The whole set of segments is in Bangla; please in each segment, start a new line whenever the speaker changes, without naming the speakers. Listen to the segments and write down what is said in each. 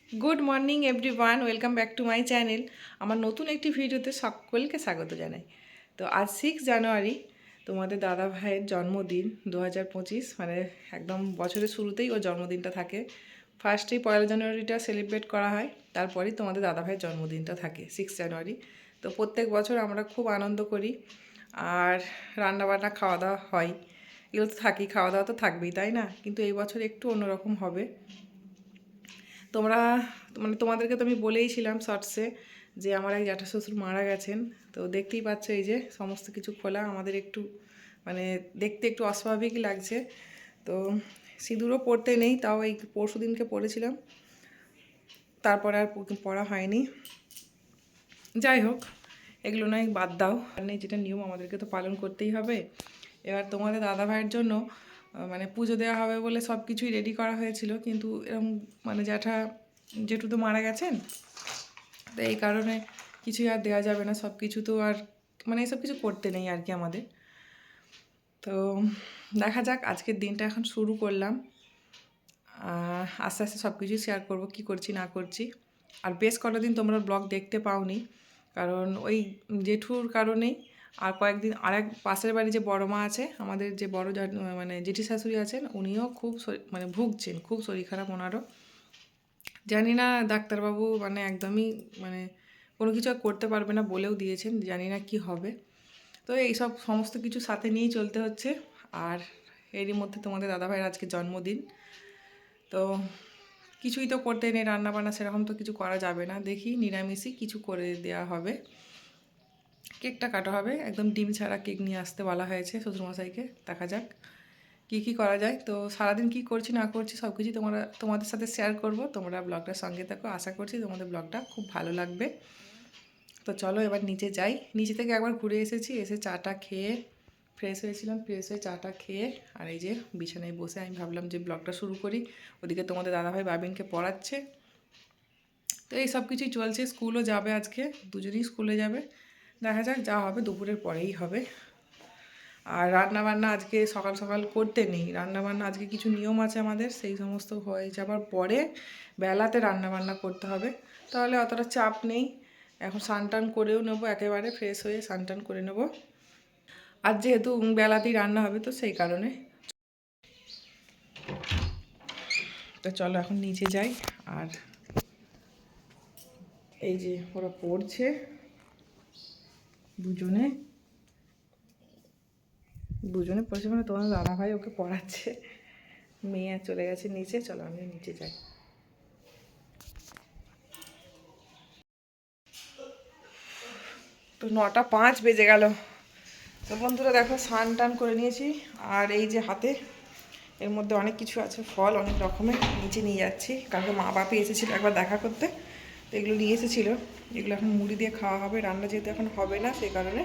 Good morning everyone, welcome back to my channel. আমার নতুন একটি ভিডিওতে সকলকে স্বাগত জানাই। তো আজ 6 জানুয়ারি, তোমাদের দাদা ভাইয়ের জন্মদিন 2025, মানে একদম বছরের শুরুতেই ওর জন্মদিনটা থাকে। ফার্স্টেই 1 জানুয়ারিটা সেলিব্রেট করা হয়, তারপরেই তোমাদের দাদা ভাইয়ের জন্মদিনটা থাকে 6 জানুয়ারি। তো প্রত্যেক বছর আমরা খুব আনন্দ করি, আর রান্নাবান্না খাওয়া দাওয়া হয়, এগুলো তো থাকেই, খাওয়া দাওয়া তো থাকবেই, তাই না? কিন্তু এই বছর একটু অন্যরকম হবে। তোমরা মানে তোমাদেরকে তো আমি বলেইছিলাম শর্টসে যে আমার এক জ্যাঠা শ্বশুর মারা গেছেন। তো দেখতেই পাচ্ছ এই যে সমস্ত কিছু খোলা, আমাদের একটু মানে দেখতে একটু অস্বাভাবিকই লাগছে। তো সিঁদুরও পরতে নেই, তাও এই পরশু দিনকে পরেছিলাম, তারপরে আর পরা হয়নি। যাই হোক, এগুলো নয়, বাদ দাও। আর নেই, যেটা নিয়ম আমাদেরকে তো পালন করতেই হবে। এবার তোমাদের দাদা ভাইয়ের জন্য মানে পুজো দেওয়া হবে বলে সব কিছুই রেডি করা হয়েছিল, কিন্তু এরকম মানে জেঠু তো মারা গেছেন, তো এই কারণে কিছুই আর দেওয়া যাবে না। সব কিছু তো আর মানে এসব কিছু করতে নেই আর কি আমাদের। তো দেখা যাক, আজকের দিনটা এখন শুরু করলাম, আস্তে আস্তে সব কিছুই শেয়ার করবো, কী করছি না করছি। আর বেশ কতদিন তোমরা ব্লগ দেখতে পাওনি, কারণ ওই জেঠুর কারণেই। আর কয়েকদিন আরেক পাশের বাড়ি যে বড় মা আছে, আমাদের যে বড় মানে জেঠি শাশুড়ি আছেন, উনিও খুব মানে ভুগছেন, খুব শরীর খারাপ ওনারও। জানি না, ডাক্তারবাবু মানে একদমই মানে কোনো কিছু আর করতে পারবে না বলেও দিয়েছেন, জানি না কি হবে। তো এইসব সমস্ত কিছু সাথে নিয়েই চলতে হচ্ছে। আর এরই মধ্যে তোমাদের দাদাভাইয়ের আজকে জন্মদিন, তো কিছুই তো করতে নেই, রান্নাবান্না সেরকম তো কিছু করা যাবে না। দেখি নিরামিষই কিছু করে দেওয়া হবে, কেকটা কাটা হবে, একদম ডিম ছাড়া কেক নিয়ে আসতে বলা হয়েছে শ্বশুরমশাইকে। দেখা যাক কী করা যায়। তো সারাদিন কী করছি না করছি সব কিছুই তোমাদের সাথে শেয়ার করব। তোমরা ব্লগটার সঙ্গে থাকো, আশা করছি তোমাদের ব্লগটা খুব ভালো লাগবে। তো চলো এবার নিচে যাই। নিচে থেকে একবার ঘুরে এসেছি, এসে চাটা খেয়ে ফ্রেশ হয়েছিলাম, ফ্রেশ হয়ে চাটা খেয়ে আর এই যে বিছানায় বসে আমি ভাবলাম যে ব্লগটা শুরু করি। ওদিকে তোমাদের দাদাভাই বাবিনকে পড়াচ্ছে। তো এই সব কিছুই চলছে। স্কুলও যাবে আজকে, দুজনেই স্কুলে যাবে। দেখা যাক, যা হবে দুপুরের পরেই হবে। আর রান্নাবান্না আজকে সকাল সকাল করতে নেই, রান্নাবান্না আজকে কিছু নিয়ম আছে আমাদের, সেই সমস্ত হয়ে যাবার পরে বেলাতে রান্নাবান্না করতে হবে, তাহলে অতটা চাপ নেই। এখন স্নান করেও নেবো, একেবারে ফ্রেশ হয়ে স্নান করে নেব। আর যেহেতু বেলাতেই রান্না হবে, তো সেই কারণে। তো চলো এখন নিচে যাই। আর এই যে ওরা পড়ছে দুজনে পড়ছে, মানে তোমার দাদাভাই ওকে পড়াচ্ছে, মেয়ে চলে গেছে নিচে। চলো আমি নিচে যাই। তো 9:05 বেজে গেল। তো বন্ধুরা দেখো, স্নান করে নিয়েছি, আর এই যে হাতে এর মধ্যে অনেক কিছু আছে, ফল অনেক রকমের, নিচে নিয়ে যাচ্ছি। কালকে মা বাপি এসেছিলো একবার দেখা করতে, তো এগুলো নিয়ে এসেছিলো। এগুলো এখন মুড়ি দিয়ে খাওয়া হবে, রান্না যেহেতু এখন হবে না সেই কারণে।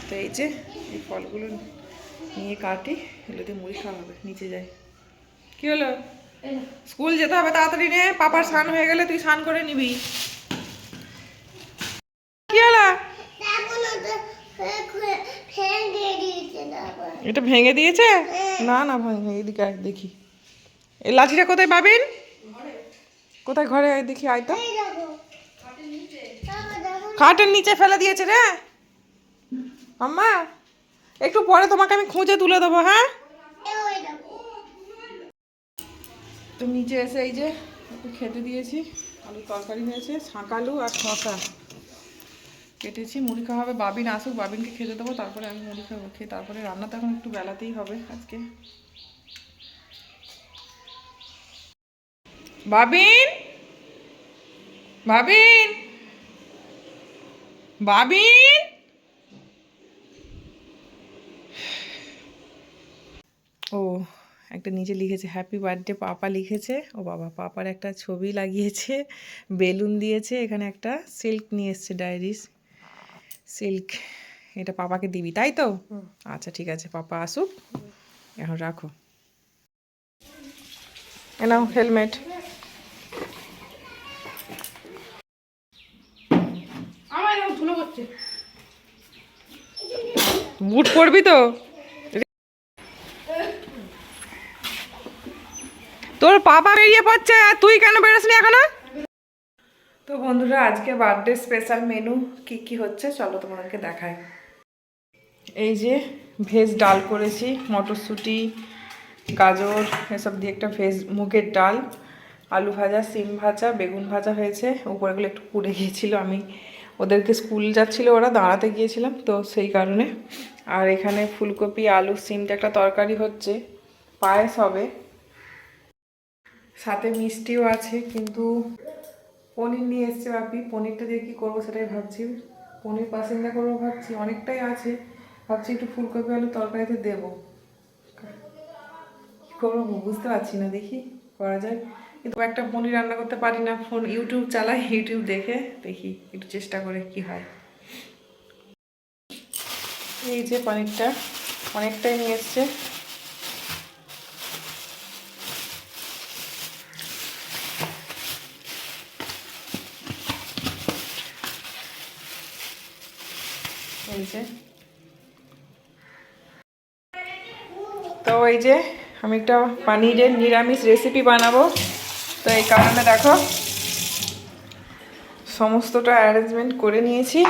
তো এই যে এই ফলগুলো নিয়ে কাটি, এগুলো দিয়ে মুড়ি খাওয়া হবে। নিচে যাই। কী হলো? স্কুল যেতে হবে, তাড়াতাড়ি নে, পাপার স্নান হয়ে গেলে তুই স্নান করে নিবি। কি হলো? এটা ভেঙে দিয়েছে? না না, ভাঙে, এইদিকে আয় দেখি। এই লাঠিটা কোথায় পাবেন? কোথায়? ঘরে আয় দেখি, আয় তো। খাটের নিচে ফেলে দিয়েছে রে আম্মা। একটু পরে তোমাকে আমি খুঁজে তুলে দেবো, হ্যাঁ? তো নিচে এসে এই যে একটু খেতে দিয়েছি, আলু তরকারি হয়েছে, শাঁক আলু আর শসা কেটেছি। মুড়ি খাওয়া হবে, বাবিন আসুক, বাবিনকে খেতে দেবো, তারপরে আমি মুড়ি খাবো। খেয়ে তারপরে রান্না তো এখন একটু বেলাতেই হবে আজকে। বাবিন, বাবিন, বাবিন। ও একটা নিচে লিখেছে হ্যাপি বার্থডে পাপা লিখেছে। ও বাবা, পাপার একটা ছবি লাগিয়েছে, বেলুন দিয়েছে, এখানে একটা সিল্ক নিয়ে এসছে, ডায়েরিস সিল্ক। এটা পাপাকে দিবি, তাই তো? আচ্ছা ঠিক আছে, পাপা আসুক, এখন রাখো। এ নাও হেলমেট। বুট পরবি তো? তোর পাপা বেরিয়ে পড়ছে আর তুই কেন বেরোসনি এখনো? তো বন্ধুরা, আজকে বার্থডে স্পেশাল মেনু কি কি হচ্ছে চলো তোমাদেরকে দেখাই। এই যে ভেজ ডাল করেছি, মটরশুঁটি, গাজর এসব দিয়ে একটা ভেজ মুগের ডাল, আলু ভাজা, সিম ভাজা, বেগুন ভাজা হয়েছে। উপরেগুলো একটু পুড়ে গিয়েছিল, আমি ওদেরকে স্কুল যাচ্ছিল ওরা, দাঁড়াতে গিয়েছিলাম তো সেই কারণে। আর এখানে ফুলকপি, আলু, সিমটা একটা তরকারি হচ্ছে, পায়েস হবে, সাথে মিষ্টিও আছে। কিন্তু পনির নিয়ে এসছে বাপি, পনিরটা দিয়ে কী করবো সেটাই ভাবছি। পনির পাসিন্দা করবো ভাবছি, অনেকটাই আছে, ভাবছি একটু ফুলকপি আলু তরকারিতে দেবো। কী করবো বুঝতে পারছি না, দেখি করা যায়। কিন্তু একটা পনির রান্না করতে পারি না, ফোন ইউটিউব চালাই, ইউটিউব দেখে দেখি একটু চেষ্টা করে কি হয়। এই যে পনিরটা অনেকটাই নিয়ে এসছে। এই যে, তো এই যে আমি একটা পনিরের নিরামিষ রেসিপি বানাবো, তো এই কারণে দেখো সমস্তটা অ্যারেঞ্জমেন্ট করে নিয়েছি।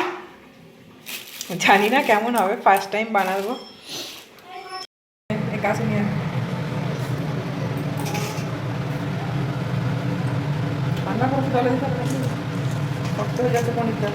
জানি না কেমন হবে, ফার্স্ট টাইম বানাবো। এই কাছে নিয়ে রান্না করতে চলে যেতে হবে, শক্ত হয়ে যাচ্ছে পনিরটা।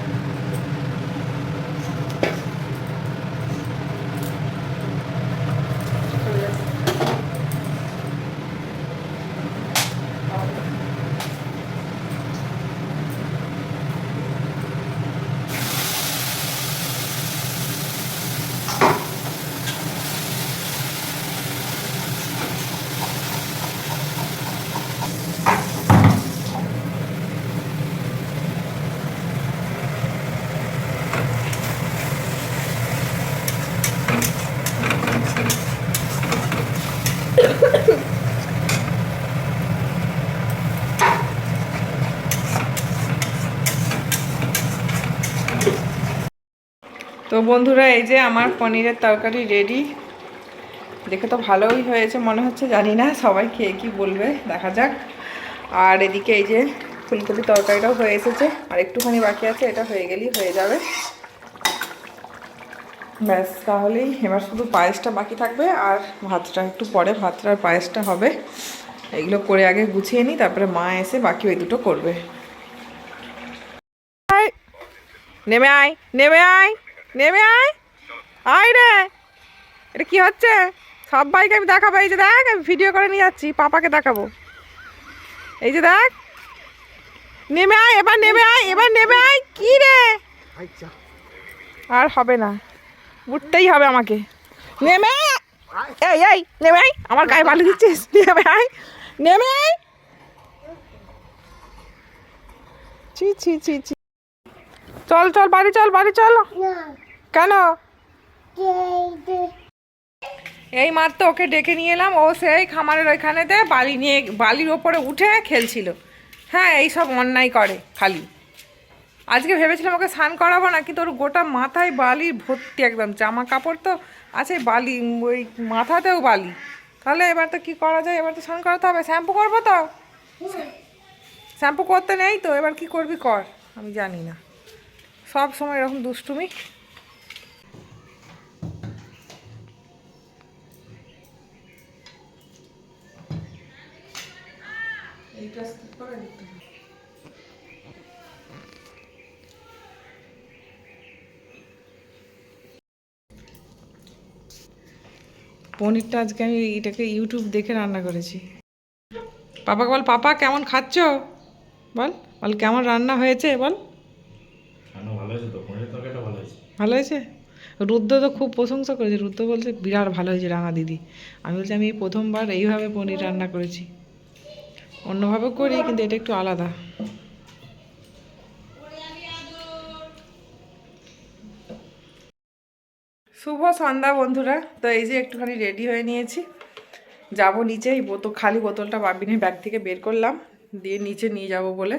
তো বন্ধুরা, এই যে আমার পনিরের তরকারি রেডি। দেখে তো ভালোই হয়েছে মনে হচ্ছে, জানি না সবাই খেয়ে কি বলবে, দেখা যাক। আর এদিকে এই যে ফুলকপি তরকারিটাও হয়ে এসেছে, আর একটুখানি বাকি আছে, এটা হয়ে গেলেই হয়ে যাবে। ব্যাস, তাহলেই এবার শুধু পায়েসটা বাকি থাকবে, আর ভাতটা একটু পরে, ভাতটা আর পায়েসটা হবে। এগুলো করে আগে গুছিয়ে নিই, তারপরে মা এসে বাকি ওই দুটো করবে। নেমে আয়, নেমে আয়, নেমে আয়, আয় রে। এটা কি হচ্ছে? সবাইকে আমি দেখাবো, এই যে দেখ আমি ভিডিও করে নিয়ে যাচ্ছি, পাপাকে দেখাবো। এই যে দেখ, নেমে আয়, এবার নেমে আয়, এবার নেমে আয়। কি রে, আর হবে না, উঠতেই হবে আমাকে। নেমে আয়, এই এই নেমে আয়, আমার গায়ে বালি দিচ্ছিস, নেমে আয়, নেমে আয়। ছি ছি ছি ছি, চল চল বাড়ি চল, বাড়ি চল। কেন? এই মাত্র ওকে ডেকে নিয়ে এলাম, ও সেই খামারের ওইখানেতে বালি নিয়ে, বালির ওপরে উঠে খেলছিল। হ্যাঁ, এই সব অন্যায় করে খালি। আজকে ভেবেছিলাম ওকে স্নান করাবো না, কিন্তু ওর গোটা মাথায় বালি ভর্তি, একদম জামা কাপড় তো আছে বালি, ওই মাথাতেও বালি। তাহলে এবার তো কী করা যায়, এবার তো স্নান করাতে হবে। শ্যাম্পু করবো তো, শ্যাম্পু করতে নেই তো, এবার কি করবি কর, আমি জানি না, সব সময় এরকম দুষ্টুমি। এইটা স্কিপ করে দিতে হবে। পনিরটা আজকে আমি এটাকে ইউটিউব দেখে রান্না করেছি। পাপাকে বল, পাপা কেমন খাচ্ছ, বল বল কেমন রান্না হয়েছে বল। ভালো হয়েছে। রুদ্র তো খুব প্রশংসা করেছে, রুদ্র বলছে বিরাট ভালো হয়েছে রাঙা দিদি। আমি বলছি আমি এই প্রথমবার এইভাবে পনির রান্না করেছি, অন্যভাবে করি কিন্তু এটা একটু আলাদা। শুভ সন্ধ্যা বন্ধুরা, তো এই যে একটুখানি রেডি হয়ে নিয়েছি, যাব নিচে। এই বোতল, খালি বোতলটা বাবিনের ব্যাগ থেকে বের করলাম, দিয়ে নিচে নিয়ে যাব বলে।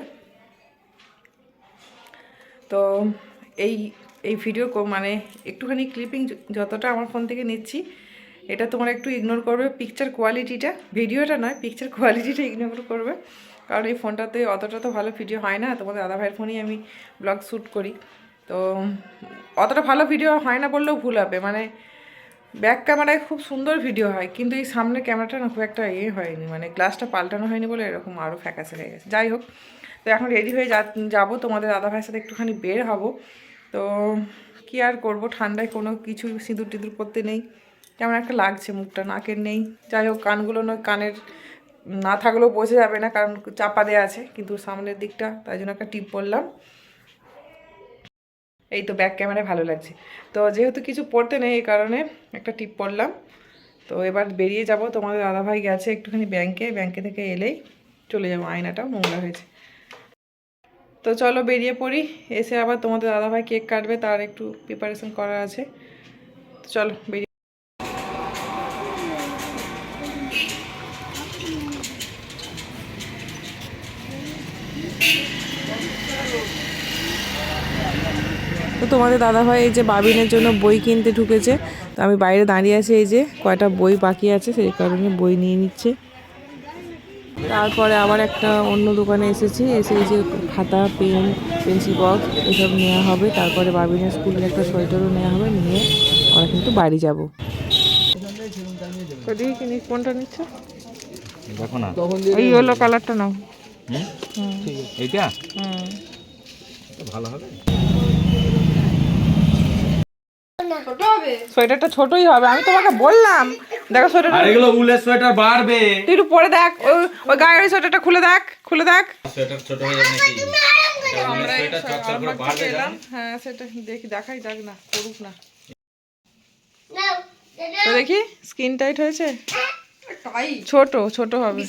তো এই এই ভিডিও মানে একটুখানি ক্লিপিং যতটা আমার ফোন থেকে নিচ্ছি, এটা তোমরা একটু ইগনোর করবে, পিকচার কোয়ালিটিটা, ভিডিওটা নয় পিকচার কোয়ালিটিটা ইগনোর করবে, কারণ এই ফোনটাতে অতটা তো ভালো ভিডিও হয় না। তোমাদের দাদা ভাইয়ের ফোনেই আমি ব্লগ শ্যুট করি, তো অতটা ভালো ভিডিও হয় না বললেও ভুল হবে। মানে ব্যাক ক্যামেরায় খুব সুন্দর ভিডিও হয়, কিন্তু এই সামনের ক্যামেরাটা না খুব একটা হয়নি, মানে গ্লাসটা পাল্টানো হয়নি বলে এরকম আরও ফ্যাকাসে হয়ে গেছে। যাই হোক, তো এখন রেডি হয়ে যাবো, তোমাদের দাদা ভাইয়ের সাথে একটুখানি বের হব। তো কী আর করবো, ঠান্ডায় কোনো কিছু সিঁদুর টিঁদুর করতে নেই, কেমন একটা লাগছে, মুখটা নাকের নেই। যাই হোক, কানগুলো নয়, কানের না থাকলেও বোঝা যাবে না কারণ চাপা দেওয়া আছে, কিন্তু সামনের দিকটা, তাই জন্য একটা টিপ পরলাম। এই তো ব্যাক ক্যামেরায় ভালো লাগছে, তো যেহেতু কিছু পড়তে নেই এই কারণে একটা টিপ পরলাম। তো এবার বেরিয়ে যাব, তোমাদের দাদাভাই গেছে একটুখানি ব্যাংকে থেকে এলেই চলে যাবো, আয়নাটাও নোংরা হয়েছে। তো চলো বেরিয়ে পড়ি, এসে আবার তোমাদের দাদাভাই কেক কাটবে, তার একটু প্রিপারেশন করা আছে। তো চলো বেরিয়ে। তো তোমাদের দাদাভাই এই যে বাবিনের জন্য বই কিনতে ঢুকেছে, তো আমি বাইরে দাঁড়িয়ে আছি, এই যে কয়টা বই বাকি আছে সেই কারণে বই নিয়ে নিচ্ছে। তারপরে আবার একটা অন্য দোকানে এসেছি, এসে এই যে খাতা, পেন, পেন্সিল বক্স এসব নেওয়া হবে। তারপরে বাবিনের স্কুলের একটা সোয়েটারও নেওয়া হবে, নিয়ে আমরা কিন্তু বাড়ি যাবো। দেখি কিনি, কোনটা নিচ্ছ?
দেখো না,
এই ইয়েলো কালারটা নাও।
এইটা ভালো হবে।
সোয়েটারটা ছোটই হবে, আমি তোমাকে বললাম। দেখো সোয়েটারটা,
আর এগুলো উলের সোয়েটার বাড়বে।
তুই একটু পরে দেখ, ওই গায়ের ওই সোয়েটারটা খুলে দেখ,
সোয়েটার ছোট হয়ে যাবে নাকি? এটা উলের সোয়েটার চকচক করে বাড়বে জানো?
হ্যাঁ সেটা দেখি, দেখাই যাক না, করুক না। তো দেখি স্কিন টাইট হয়েছে, ছোট হবে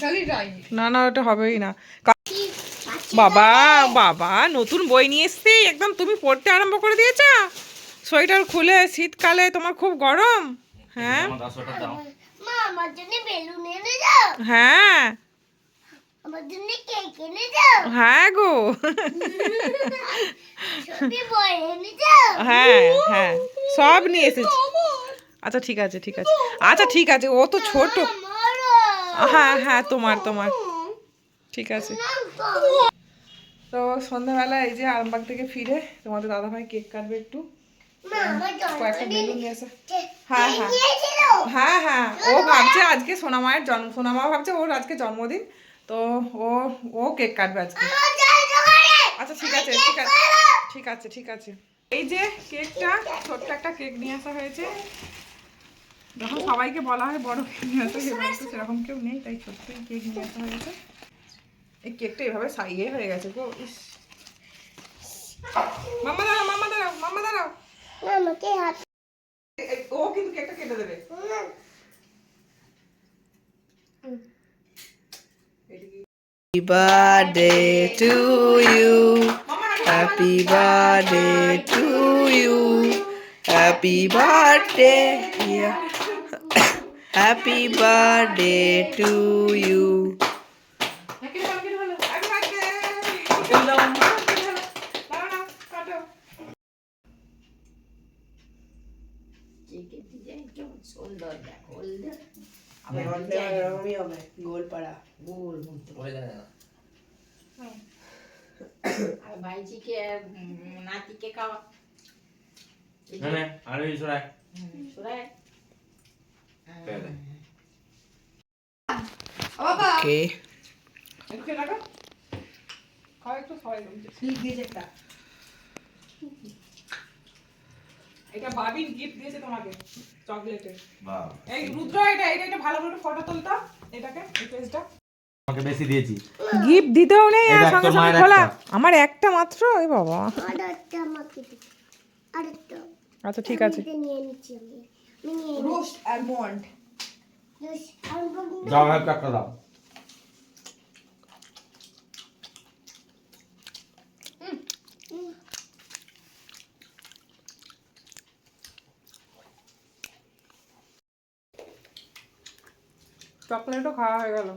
না, না ওটা হবেই না। বাবা বাবা, নতুন বই নিয়ে এসছি একদম, তুমি পড়তে আরম্ভ করে দিয়েছ। সোয়েটার খুলে, শীতকালে তোমার খুব গরম। হ্যাঁ
আমার 10 সোয়েটার দাও।
মা আমার জন্য বেলুন এনে দাও,
হ্যাঁ
আমার জন্য কেক এনে দাও,
হ্যাঁ গো,
ছবি বই এনে দাও।
হ্যাঁ হ্যাঁ সব নিয়ে এসেছি। আচ্ছা ঠিক আছে, আচ্ছা ঠিক আছে, ও তো ছোট। হ্যাঁ হ্যাঁ তোমার ঠিক আছে। তো সন্ধ্যাবেলা এই যে আরামবাগ থেকে ফিরে তোমাদের দাদাভাই কেক কাটবে একটু, কয়েকটা বেলুন নিয়ে এসে। হ্যাঁ হ্যাঁ হ্যাঁ হ্যাঁ, ও ভাবছে আজকে সোনামায়ের সোনামা ভাবছে ওর আজকে জন্মদিন, তো ও কেক কাটবে আজকে। আচ্ছা ঠিক আছে। এই যে কেকটা, ছোট্ট একটা কেক নিয়ে আসা হয়েছে। যখন সবাইকে বলা হয় বড় কেক নিয়ে আসা, সেবার তো সেরকম কেউ নেই, তাই ছোট্ট কেক নিয়ে আসা হয়েছে। এই কেকটা এভাবে সাইয়ে হয়ে গেছে গো, ইস। মাম্মা দাঁড়াও
আমাকে হাত
ও কিন্তু কেকটা কেটে দেবে।
Happy birthday to you. Happy birthday to you. Happy birthday, dear. Happy birthday to you. Goalpara
আর ভাইজিকে নাতিকে খাওয়া
মানে আর এই সরাই
শোনায়
Okay.
এটা বাবিন গিফট দিয়েছে তোমাকে, চকলেটের।
বাহ,
এই রুদ্র, এটা একটা ভালো করে ফটো তুলতো, এটাকে এই পেজটা
তোমাকে বেশি দিয়েছি।
গিফট দিতেও নেই
এই
আর
দেখ,
সঙ্গে
তোর
সঙ্গে
মায়ের
খোলা।
একটা।
আমার একটা মাত্র, এ বাবা।
আরেকটা আমাকে দিতে, আরেকটা
আচ্ছা ঠিক আছে।
এটা নিয়ে নিচ্ছি আমি নিয়ে
Roast almond.
যাও একটা দাও।
চকলেটও খাওয়া হয়ে গেল,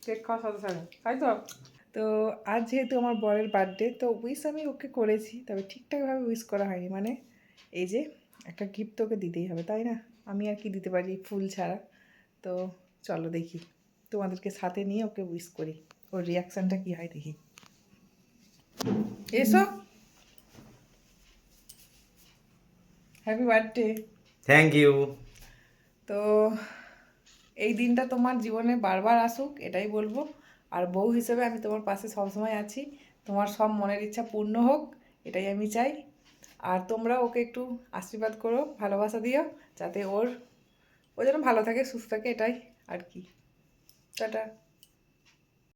কেক খাওয়ার সাথে সাথে, তাই তো। তো আজ যেহেতু আমার বরের বার্থডে, তো উইশ আমি ওকে করেছি, তবে ঠিকঠাকভাবে উইশ করা হয়নি। মানে এই যে একটা গিফট তো ওকে দিতেই হবে, তাই না? আমি আর কি দিতে পারি ফুল ছাড়া। তো চলো দেখি, তোমাদেরকে সাথে নিয়ে ওকে উইশ করি, ওর রিয়াকশানটা কী হয় দেখি। এসো, হ্যাপি বার্থডে।
Thank you.
তো এই দিনটা তোমার জীবনে বারবার আসুক এটাই বলবো। আর বউ হিসেবে আমি তোমার পাশে সবসময় আছি, তোমার সব মনের ইচ্ছা পূর্ণ হোক এটাই আমি চাই। আর তোমরা ওকে একটু আশীর্বাদ করো, ভালোবাসা দিও, যাতে ও যেন ভালো থাকে, সুস্থ থাকে, এটাই আর কি। টাটা।